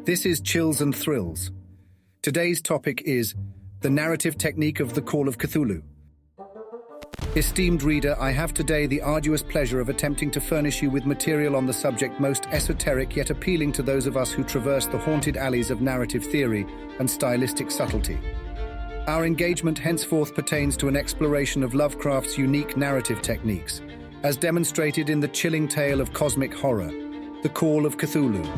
This is Chills and Thrills. Today's topic is the narrative technique of the Call of Cthulhu. Esteemed reader, I have today the arduous pleasure of attempting to furnish you with material on the subject most esoteric yet appealing to those of us who traverse the haunted alleys of narrative theory and stylistic subtlety. Our engagement henceforth pertains to an exploration of Lovecraft's unique narrative techniques, as demonstrated in the chilling tale of cosmic horror, The Call of Cthulhu.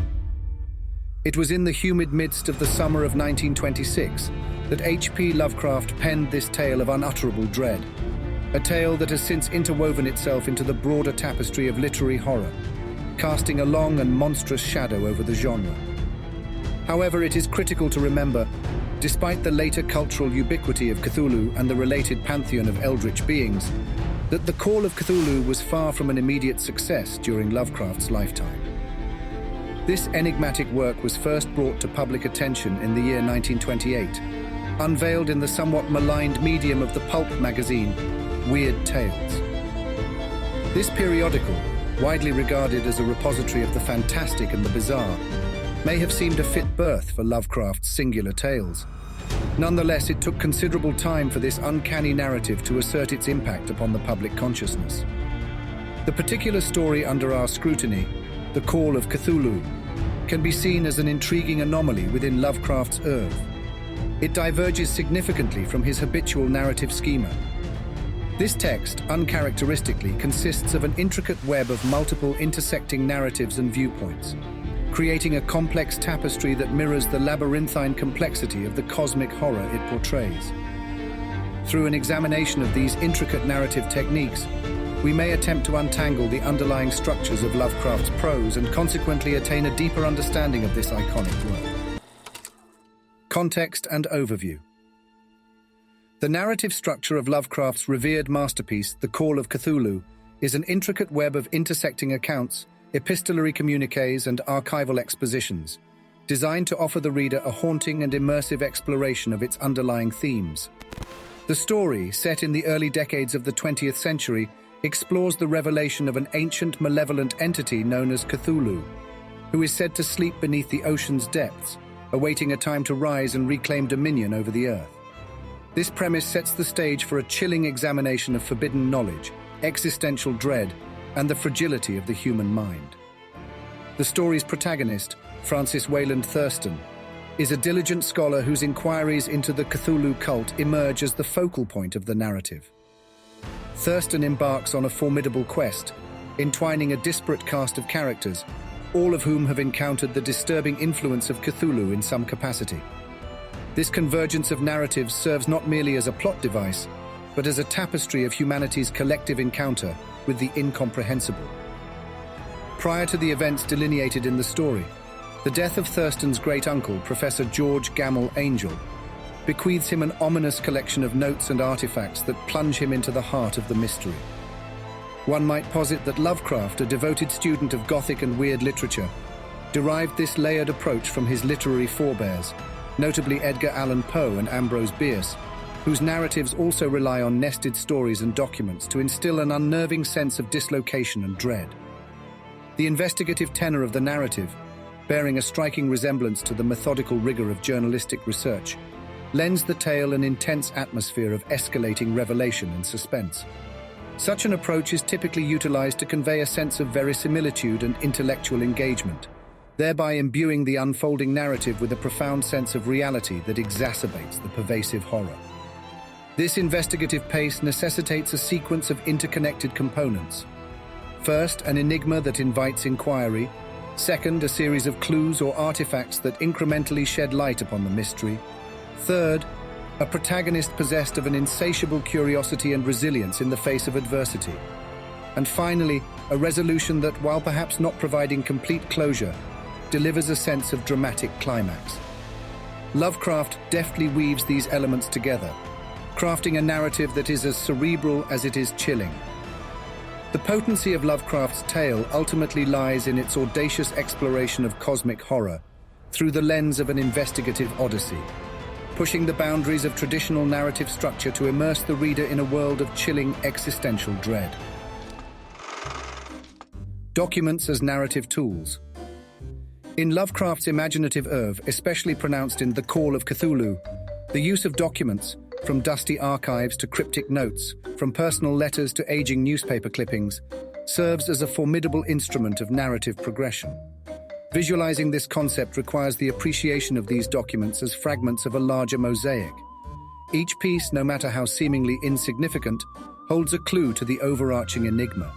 It was in the humid midst of the summer of 1926 that H.P. Lovecraft penned this tale of unutterable dread, a tale that has since interwoven itself into the broader tapestry of literary horror, casting a long and monstrous shadow over the genre. However, it is critical to remember, despite the later cultural ubiquity of Cthulhu and the related pantheon of eldritch beings, that The Call of Cthulhu was far from an immediate success during Lovecraft's lifetime. This enigmatic work was first brought to public attention in the year 1928, unveiled in the somewhat maligned medium of the pulp magazine, Weird Tales. This periodical, widely regarded as a repository of the fantastic and the bizarre, may have seemed a fit berth for Lovecraft's singular tales. Nonetheless, it took considerable time for this uncanny narrative to assert its impact upon the public consciousness. The particular story under our scrutiny, The Call of Cthulhu, can be seen as an intriguing anomaly within Lovecraft's oeuvre. It diverges significantly from his habitual narrative schema. This text, uncharacteristically, consists of an intricate web of multiple intersecting narratives and viewpoints, creating a complex tapestry that mirrors the labyrinthine complexity of the cosmic horror it portrays. Through an examination of these intricate narrative techniques, we may attempt to untangle the underlying structures of Lovecraft's prose and consequently attain a deeper understanding of this iconic work. Context and overview. The narrative structure of Lovecraft's revered masterpiece, The Call of Cthulhu, is an intricate web of intersecting accounts, epistolary communiques, and archival expositions, designed to offer the reader a haunting and immersive exploration of its underlying themes. The story, set in the early decades of the 20th century, explores the revelation of an ancient, malevolent entity known as Cthulhu, who is said to sleep beneath the ocean's depths, awaiting a time to rise and reclaim dominion over the earth. This premise sets the stage for a chilling examination of forbidden knowledge, existential dread, and the fragility of the human mind. The story's protagonist, Francis Wayland Thurston, is a diligent scholar whose inquiries into the Cthulhu cult emerge as the focal point of the narrative. Thurston embarks on a formidable quest, entwining a disparate cast of characters, all of whom have encountered the disturbing influence of Cthulhu in some capacity. This convergence of narratives serves not merely as a plot device, but as a tapestry of humanity's collective encounter with the incomprehensible. Prior to the events delineated in the story, the death of Thurston's great-uncle, Professor George Gamble Angel, bequeaths him an ominous collection of notes and artifacts that plunge him into the heart of the mystery. One might posit that Lovecraft, a devoted student of Gothic and weird literature, derived this layered approach from his literary forebears, notably Edgar Allan Poe and Ambrose Bierce, whose narratives also rely on nested stories and documents to instill an unnerving sense of dislocation and dread. The investigative tenor of the narrative, bearing a striking resemblance to the methodical rigor of journalistic research, lends the tale an intense atmosphere of escalating revelation and suspense. Such an approach is typically utilized to convey a sense of verisimilitude and intellectual engagement, thereby imbuing the unfolding narrative with a profound sense of reality that exacerbates the pervasive horror. This investigative pace necessitates a sequence of interconnected components. First, an enigma that invites inquiry. Second, a series of clues or artifacts that incrementally shed light upon the mystery. Third, a protagonist possessed of an insatiable curiosity and resilience in the face of adversity. And finally, a resolution that, while perhaps not providing complete closure, delivers a sense of dramatic climax. Lovecraft deftly weaves these elements together, crafting a narrative that is as cerebral as it is chilling. The potency of Lovecraft's tale ultimately lies in its audacious exploration of cosmic horror through the lens of an investigative odyssey, pushing the boundaries of traditional narrative structure to immerse the reader in a world of chilling existential dread. Documents as narrative tools. In Lovecraft's imaginative oeuvre, especially pronounced in The Call of Cthulhu, the use of documents, from dusty archives to cryptic notes, from personal letters to aging newspaper clippings, serves as a formidable instrument of narrative progression. Visualizing this concept requires the appreciation of these documents as fragments of a larger mosaic. Each piece, no matter how seemingly insignificant, holds a clue to the overarching enigma.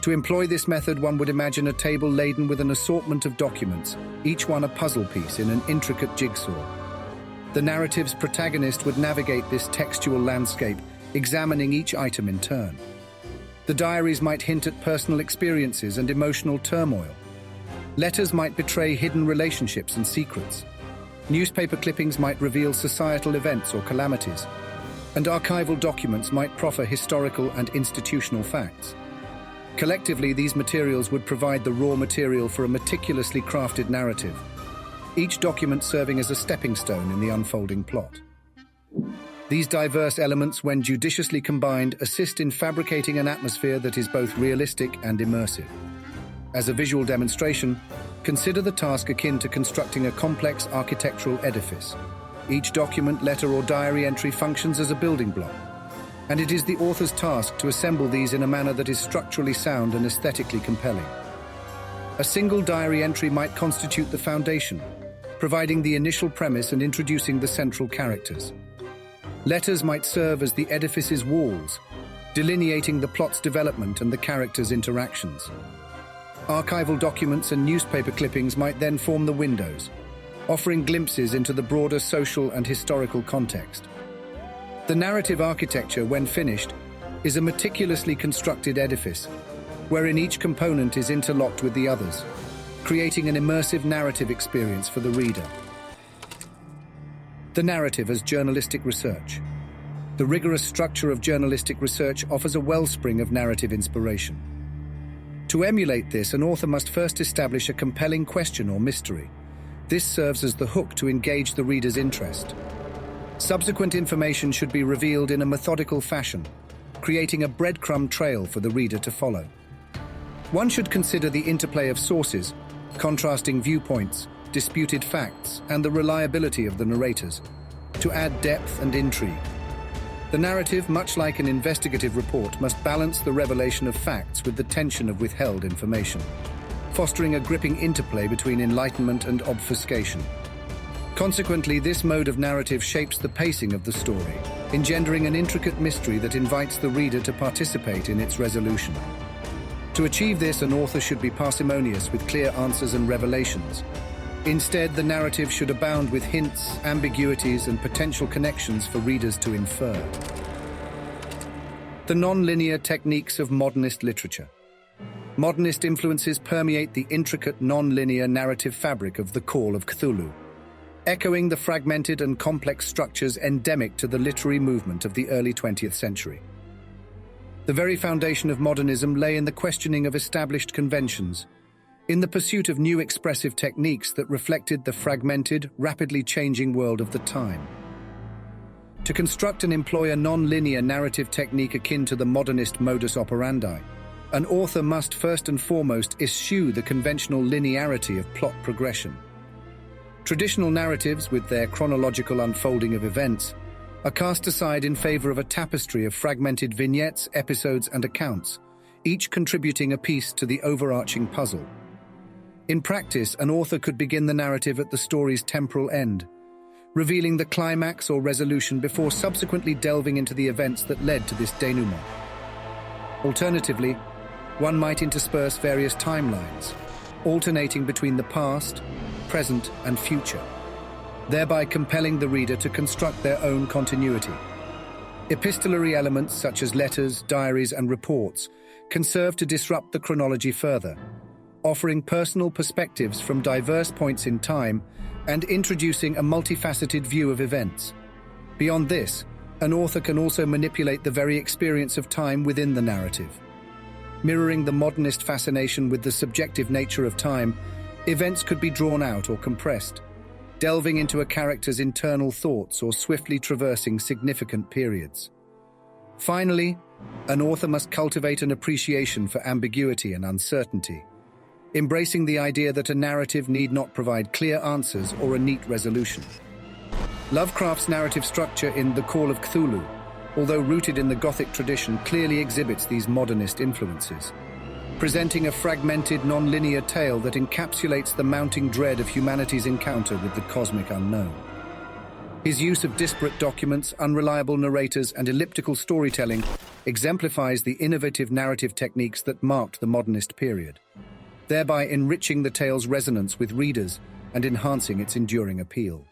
To employ this method, one would imagine a table laden with an assortment of documents, each one a puzzle piece in an intricate jigsaw. The narrative's protagonist would navigate this textual landscape, examining each item in turn. The diaries might hint at personal experiences and emotional turmoil. Letters might betray hidden relationships and secrets. Newspaper clippings might reveal societal events or calamities. And archival documents might proffer historical and institutional facts. Collectively, these materials would provide the raw material for a meticulously crafted narrative, each document serving as a stepping stone in the unfolding plot. These diverse elements, when judiciously combined, assist in fabricating an atmosphere that is both realistic and immersive. As a visual demonstration, consider the task akin to constructing a complex architectural edifice. Each document, letter, or diary entry functions as a building block, and it is the author's task to assemble these in a manner that is structurally sound and aesthetically compelling. A single diary entry might constitute the foundation, providing the initial premise and introducing the central characters. Letters might serve as the edifice's walls, delineating the plot's development and the characters' interactions. Archival documents and newspaper clippings might then form the windows, offering glimpses into the broader social and historical context. The narrative architecture, when finished, is a meticulously constructed edifice, wherein each component is interlocked with the others, creating an immersive narrative experience for the reader. The narrative as journalistic research. The rigorous structure of journalistic research offers a wellspring of narrative inspiration. To emulate this, an author must first establish a compelling question or mystery. This serves as the hook to engage the reader's interest. Subsequent information should be revealed in a methodical fashion, creating a breadcrumb trail for the reader to follow. One should consider the interplay of sources, contrasting viewpoints, disputed facts, and the reliability of the narrators, to add depth and intrigue. The narrative, much like an investigative report, must balance the revelation of facts with the tension of withheld information, fostering a gripping interplay between enlightenment and obfuscation. Consequently, this mode of narrative shapes the pacing of the story, engendering an intricate mystery that invites the reader to participate in its resolution. To achieve this, an author should be parsimonious with clear answers and revelations. Instead, the narrative should abound with hints, ambiguities, and potential connections for readers to infer. The non-linear techniques of modernist literature. Modernist influences permeate the intricate non-linear narrative fabric of The Call of Cthulhu, echoing the fragmented and complex structures endemic to the literary movement of the early 20th century. The very foundation of modernism lay in the questioning of established conventions, in the pursuit of new expressive techniques that reflected the fragmented, rapidly changing world of the time. To construct and employ a non-linear narrative technique akin to the modernist modus operandi, an author must first and foremost eschew the conventional linearity of plot progression. Traditional narratives, with their chronological unfolding of events, are cast aside in favor of a tapestry of fragmented vignettes, episodes, and accounts, each contributing a piece to the overarching puzzle. In practice, an author could begin the narrative at the story's temporal end, revealing the climax or resolution before subsequently delving into the events that led to this denouement. Alternatively, one might intersperse various timelines, alternating between the past, present, and future, thereby compelling the reader to construct their own continuity. Epistolary elements such as letters, diaries, and reports can serve to disrupt the chronology further, offering personal perspectives from diverse points in time and introducing a multifaceted view of events. Beyond this, an author can also manipulate the very experience of time within the narrative. Mirroring the modernist fascination with the subjective nature of time, events could be drawn out or compressed, delving into a character's internal thoughts or swiftly traversing significant periods. Finally, an author must cultivate an appreciation for ambiguity and uncertainty. embracing the idea that a narrative need not provide clear answers or a neat resolution. Lovecraft's narrative structure in The Call of Cthulhu, although rooted in the Gothic tradition, clearly exhibits these modernist influences, presenting a fragmented, non-linear tale that encapsulates the mounting dread of humanity's encounter with the cosmic unknown. His use of disparate documents, unreliable narrators, and elliptical storytelling exemplifies the innovative narrative techniques that marked the modernist period, thereby enriching the tale's resonance with readers and enhancing its enduring appeal.